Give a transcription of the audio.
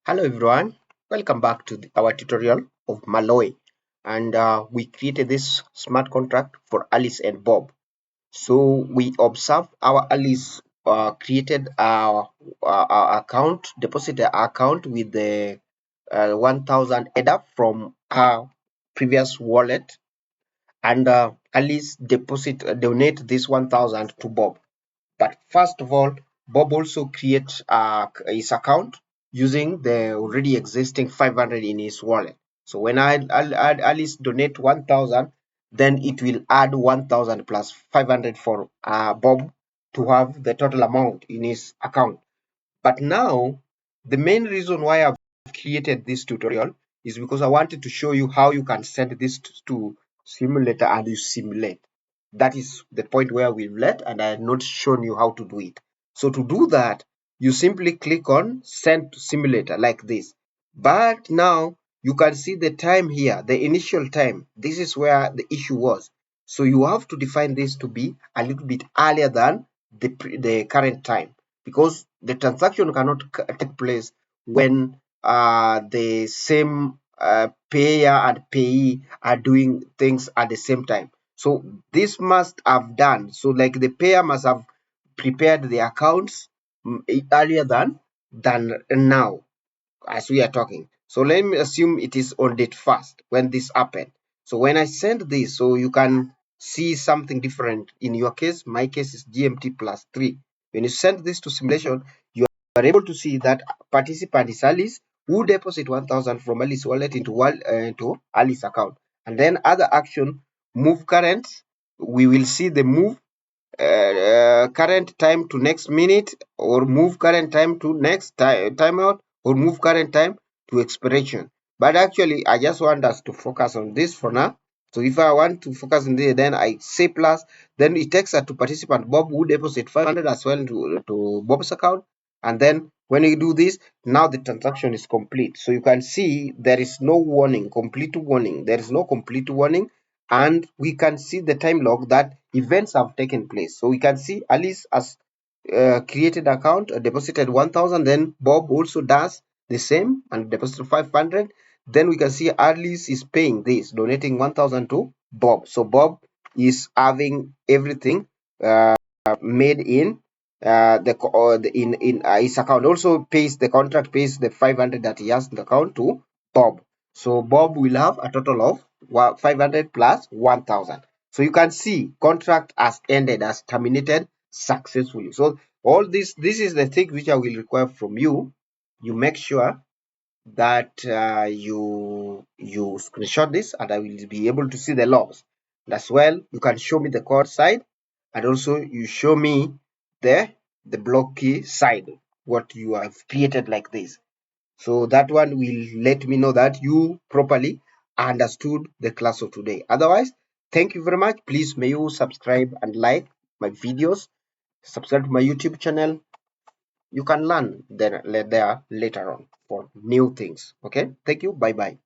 Hello everyone, welcome back to our tutorial of Marlowe, and we created this smart contract for Alice and Bob. So we observe our Alice created our account, deposited our account with the 1000 header from her previous wallet, and Alice donate this 1000 to Bob. But first of all, Bob also creates his account using the already existing 500 in his wallet. So when Alice donate 1000, then it will add 1000 plus 500 for Bob to have the total amount in his account. But now, the main reason why I've created this tutorial is because I wanted to show you how you can send this to simulator and you simulate. That is the point where we've led, and I have not shown you how to do it. So to do that, you simply click on send to simulator like this. But now you can see the time here, the initial time. This is where the issue was. So you have to define this to be a little bit earlier than the current time, because the transaction cannot take place when the same payer and payee are doing things at the same time. So this must have done, so like the payer must have prepared the accounts earlier than now as we are talking. So let me assume it is on date first when this happened. So when I send this, so you can see something different. In your case, my case is GMT plus 3. When you send this to simulation, you are able to see that participant is Alice, who deposit 1000 from Alice wallet into Alice account. And then other action, move current, we will see the move current time to next minute, or move current time to next timeout, or move current time to expiration. But actually I just want us to focus on this for now. So if I want to focus on this, then I say plus, then it takes us to participant Bob, who deposit 500 as well to Bob's account. And then when you do this, now the transaction is complete. So you can see there is no warning, complete warning, there is no complete warning. And we can see the time log that events have taken place. So we can see Alice has created account, deposited 1000, then Bob also does the same and deposited 500. Then we can see Alice is paying this, donating 1000 to Bob. So Bob is having everything made in in his account. Also pays the contract, pays the 500 that he has in the account to Bob. So Bob will have a total of 500 plus 1000. So you can see contract has ended, has terminated successfully. So all this is the thing which I will require from you. You make sure that you screenshot this, and I will be able to see the logs. And as well, you can show me the code side, and also you show me the block key side, what you have created like this. So that one will let me know that you properly understood the class of today. Otherwise, thank you very much. Please may you subscribe and like my videos, subscribe to my YouTube channel. You can learn there later on for new things. Okay, thank you. Bye bye.